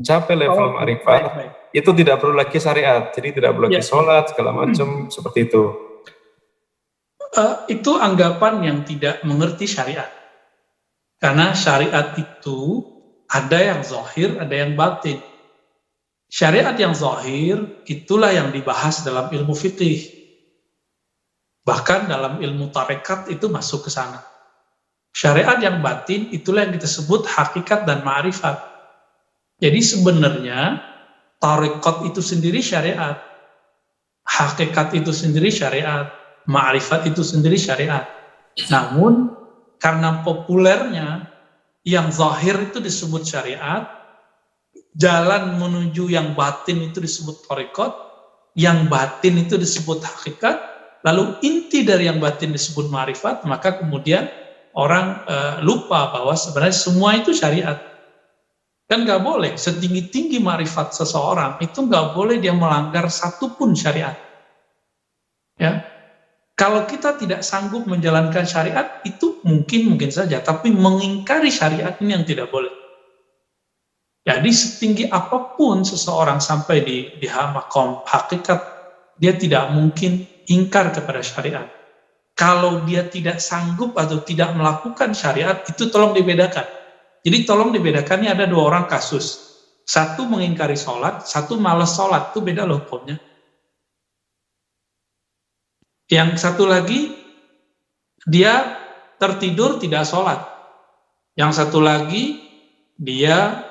mencapai level ma'rifat, itu tidak perlu lagi syariat, jadi tidak perlu lagi sholat segala macam seperti itu. Itu anggapan yang tidak mengerti syariat, karena syariat itu ada yang zahir, ada yang batin. Syariat yang zahir itulah yang dibahas dalam ilmu fikih, bahkan dalam ilmu tarekat itu masuk ke sana. Syariat yang batin itulah yang kita sebut hakikat dan ma'rifat. Jadi sebenarnya tarekat itu sendiri syariat, hakikat itu sendiri syariat, ma'rifat itu sendiri syariat. Namun karena populernya yang zahir itu disebut syariat, jalan menuju yang batin itu disebut tarekat, yang batin itu disebut hakikat, lalu inti dari yang batin disebut ma'rifat, maka kemudian orang lupa bahwa sebenarnya semua itu syariat. Kan nggak boleh, setinggi-tinggi ma'rifat seseorang, itu nggak boleh dia melanggar satupun syariat. Ya, kalau kita tidak sanggup menjalankan syariat, itu mungkin saja, tapi mengingkari syariat ini yang tidak boleh. Jadi setinggi apapun seseorang sampai di maqam hakikat, dia tidak mungkin ingkar kepada syariat. Kalau dia tidak sanggup atau tidak melakukan syariat, itu tolong dibedakan. Jadi tolong dibedakan, ini ada dua orang kasus. Satu mengingkari sholat, satu malas sholat, itu beda loh hukumnya. Yang satu lagi, dia tertidur tidak sholat. Yang satu lagi, dia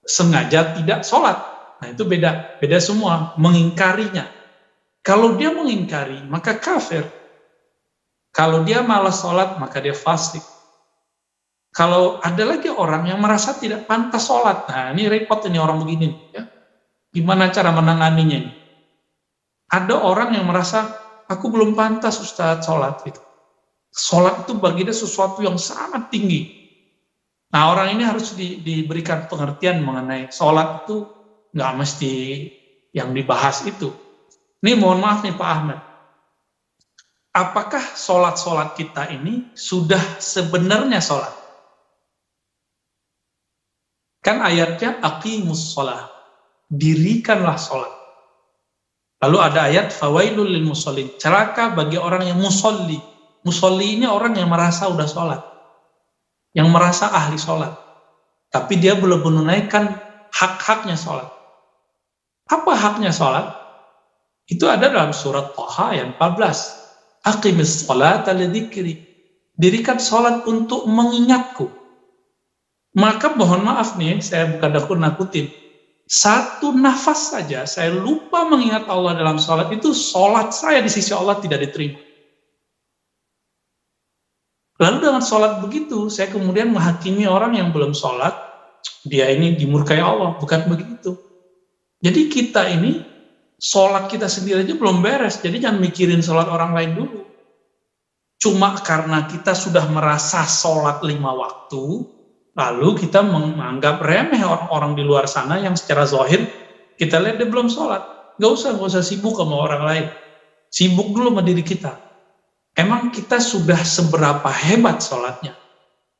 sengaja tidak sholat. Nah itu beda semua, mengingkarinya. Kalau dia mengingkari, maka kafir. Kalau dia malas sholat, maka dia fasik. Kalau ada lagi orang yang merasa tidak pantas sholat, nah ini repot ini orang begini, ya. Gimana cara menanganinya ini? Ada orang yang merasa, aku belum pantas Ustaz sholat gitu. Sholat itu bagi dia sesuatu yang sangat tinggi. Nah orang ini harus diberikan pengertian mengenai sholat itu nggak mesti yang dibahas itu. Ini mohon maaf nih Pak Ahmad. Apakah sholat kita ini sudah sebenarnya sholat? Kan ayatnya aqimus sholat, dirikanlah sholat. Lalu ada ayat fawailul lil musallin, celaka bagi orang yang musolli. Musolli ini orang yang merasa udah sholat, yang merasa ahli sholat, tapi dia belum menunaikan hak-haknya sholat. Apa haknya sholat? Itu ada dalam surat Thaha ayat 14. Aqimis sholata lidzikri, dirikan sholat untuk mengingatku. Maka mohon maaf nih, saya bukan nakut-nakutin. Satu nafas saja saya lupa mengingat Allah dalam sholat, itu sholat saya di sisi Allah tidak diterima. Lalu dengan sholat begitu, saya kemudian menghakimi orang yang belum sholat, dia ini dimurkai Allah. Bukan begitu. Jadi kita ini, sholat kita sendiri aja belum beres, jadi jangan mikirin sholat orang lain dulu. Cuma karena kita sudah merasa sholat 5 waktu, lalu kita menganggap remeh orang-orang di luar sana yang secara zahir kita lihat dia belum sholat. Gak usah sibuk sama orang lain. Sibuk dulu sama diri kita. Emang kita sudah seberapa hebat sholatnya?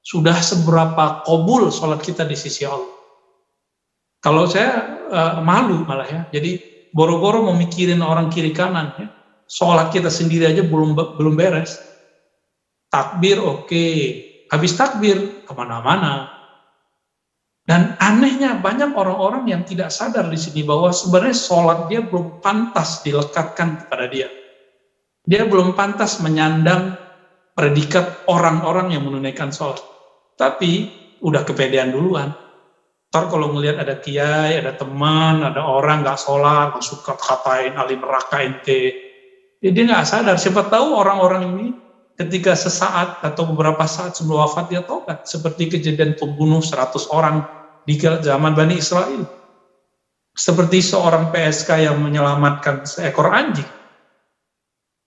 Sudah seberapa qabul sholat kita di sisi Allah? Kalau saya malu malah ya. Jadi boro-boro mau mikirin orang kiri kanan ya. Sholat kita sendiri aja belum beres. Takbir oke. Habis takbir, kemana-mana. Dan anehnya banyak orang-orang yang tidak sadar di sini bahwa sebenarnya sholat dia belum pantas dilekatkan kepada dia. Dia belum pantas menyandang predikat orang-orang yang menunaikan sholat. Tapi udah kepedean duluan. Ntar kalau ngelihat ada kiai, ada teman, ada orang nggak sholat, maksud kata-katain alim neraka ente. Dia nggak sadar. Siapa tahu orang-orang ini ketika sesaat atau beberapa saat sebelum wafat dia tobat, seperti kejadian pembunuh 100 orang di zaman Bani Israel, seperti seorang PSK yang menyelamatkan seekor anjing.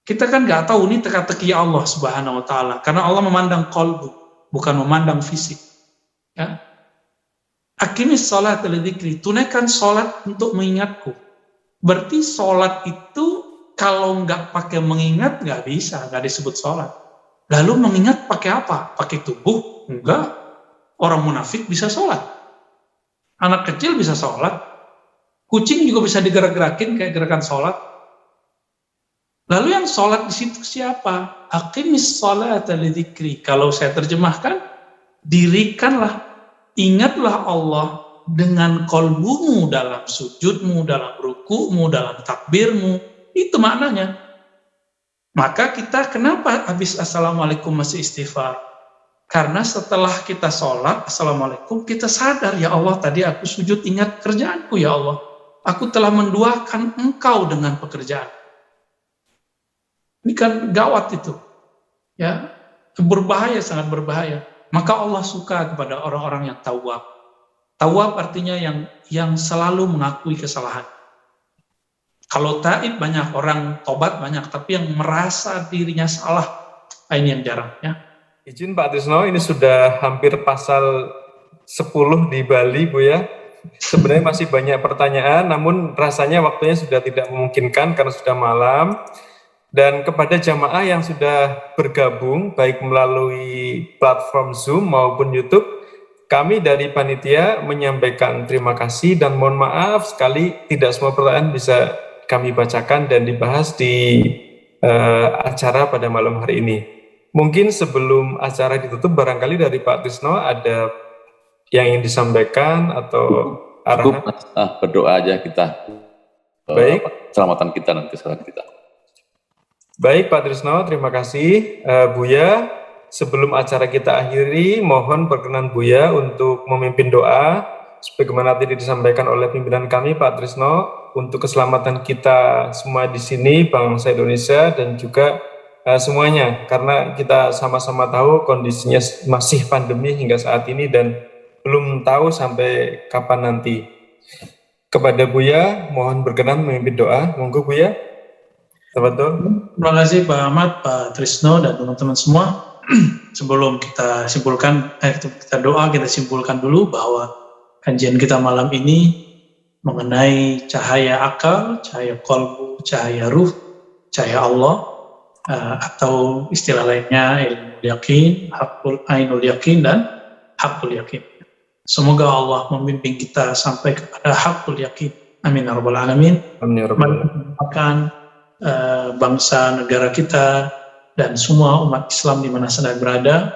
Kita kan nggak tahu ini teka-teki Allah Subhanahu Wa Taala, karena Allah memandang qalbu, bukan memandang fisik. Ya. Aqimis sholat lidzikri, tunaikan sholat untuk mengingatku. Berarti sholat itu kalau nggak pakai mengingat nggak bisa, nggak disebut sholat. Lalu mengingat pakai apa? Pakai tubuh? Enggak. Orang munafik bisa sholat. Anak kecil bisa sholat, kucing juga bisa digerak-gerakin kayak gerakan sholat. Lalu yang sholat di situ siapa? Aqimis sholata lidzikri. Kalau saya terjemahkan, dirikanlah, ingatlah Allah dengan kolbumu dalam sujudmu, dalam ruku'mu, dalam takbirmu. Itu maknanya. Maka kita kenapa habis assalamualaikum masih istighfar? Karena setelah kita sholat, assalamualaikum, kita sadar, ya Allah, tadi aku sujud ingat kerjaanku, ya Allah. Aku telah menduakan engkau dengan pekerjaan. Ini kan gawat itu. Ya, berbahaya, sangat berbahaya. Maka Allah suka kepada orang-orang yang tawab. Tawab artinya yang selalu mengakui kesalahan. Kalau taib banyak, orang tobat banyak, tapi yang merasa dirinya salah, ini yang jarang. Ya. Izin Pak Trisno, ini sudah hampir pasal 10 di Bali, Bu ya. Sebenarnya masih banyak pertanyaan, namun rasanya waktunya sudah tidak memungkinkan karena sudah malam. Dan kepada jamaah yang sudah bergabung, baik melalui platform Zoom maupun YouTube, kami dari panitia menyampaikan terima kasih dan mohon maaf sekali tidak semua pertanyaan bisa kami bacakan dan dibahas di acara pada malam hari ini. Mungkin sebelum acara ditutup, barangkali dari Pak Trisno ada yang ingin disampaikan atau arahan? Berdoa aja kita. Baik. Keselamatan kita nanti, salat kita. Baik Pak Trisno, terima kasih. Buya, sebelum acara kita akhiri, mohon berkenan Buya untuk memimpin doa, sebagaimana tadi disampaikan oleh pimpinan kami Pak Trisno, untuk keselamatan kita semua di sini, bangsa Indonesia, dan juga semuanya, karena kita sama-sama tahu kondisinya masih pandemi hingga saat ini dan belum tahu sampai kapan nanti. Kepada Buya, mohon berkenan memimpin doa. Monggo Buya. Terima kasih Pak Ahmad, Pak Trisno, dan teman-teman semua. Sebelum kita simpulkan, kita doa, kita simpulkan dulu bahwa kajian kita malam ini mengenai cahaya akal, cahaya qalbu, cahaya ruh, cahaya Allah, atau istilah lainnya ilmu yakin, hakul ainul yakin, dan hakul yakin. Semoga Allah membimbing kita sampai kepada hakul yakin. Amin ya rabbal alamin. Amin ya rabbal alamin. Bangsa negara kita dan semua umat Islam di mana sedang berada,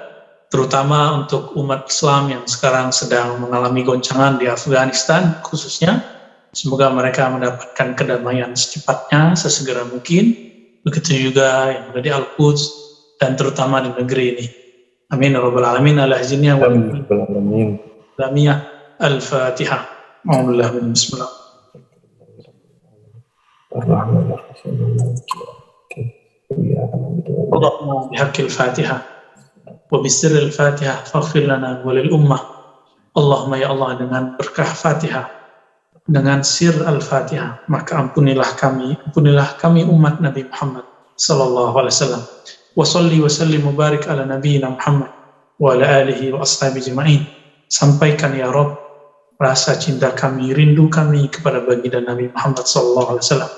terutama untuk umat Islam yang sekarang sedang mengalami goncangan di Afghanistan khususnya, semoga mereka mendapatkan kedamaian secepatnya, sesegera mungkin. Begitu juga yang ada di Al-Quds dan terutama di negeri ini. Amin ya rabbal alamin. Al-Ahziniyah wal alamin. Al-Fatihah. Bismillah. اللهم بحق الفاتحة وبسر الفاتحة فاغفر لنا وللأمة. اللهم ya Allah, dengan berkah Fatihah, dengan sir al-Fatihah, maka ampunilah kami umat Nabi Muhammad sallallahu alaihi wasallam. Wa shalli wa sallim mubarik ala nabiyyina Muhammad wa ala alihi wa ashabihi ajma'in. Sampaikan ya Rabb rasa cinta kami, rindu kami kepada baginda Nabi Muhammad sallallahu alaihi wasallam.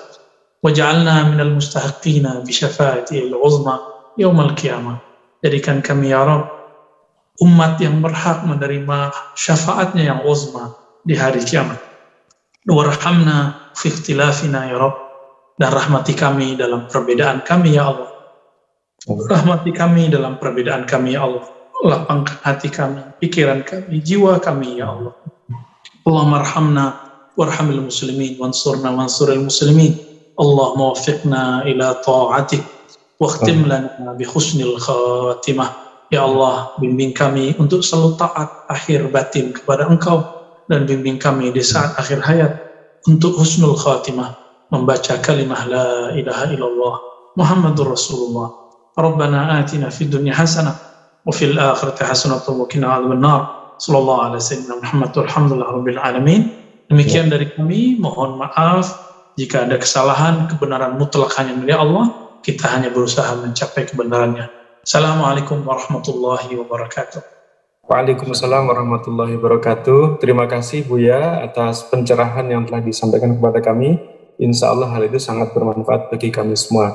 Waj'alna minal mustahiqina bi syafa'atil uzma yaumal qiyamah. Jadikan kami ya Rabb umat yang berhak menerima syafaatnya yang uzma di hari kiamat. Warhamna fi ikhtilafina ya Rabb, dan rahmati kami dalam perbedaan kami ya Allah. Rahmati kami dalam perbedaan kami ya Allah. Lapangkan hati kami, pikiran kami, jiwa kami ya Allah. Allahumma arhamna warhamil muslimin wansurna wansuril muslimin. Allahumma waffiqna ila ta'atik wakhtim lana bi husnil khatimah. Ya Allah, bimbing kami untuk selalu taat akhir batin kepada Engkau, dan bimbing kami di saat akhir hayat untuk husnul khatimah, membaca kalimah la ilaha illallah Muhammadur Rasulullah. Rabbana atina fid dunya hasanah wa fil akhirati hasanah wa qina adzabannar. Sallallahu alaihi wasallam Muhammad walhamdulillah rabbil alamin. Demikian dari kami, mohon maaf jika ada kesalahan. Kebenaran mutlak hanya milik Allah, kita hanya berusaha mencapai kebenarannya. Assalamualaikum warahmatullahi wabarakatuh. Waalaikumsalam warahmatullahi wabarakatuh. Terima kasih Buya atas pencerahan yang telah disampaikan kepada kami. Insya Allah hal itu sangat bermanfaat bagi kami semua.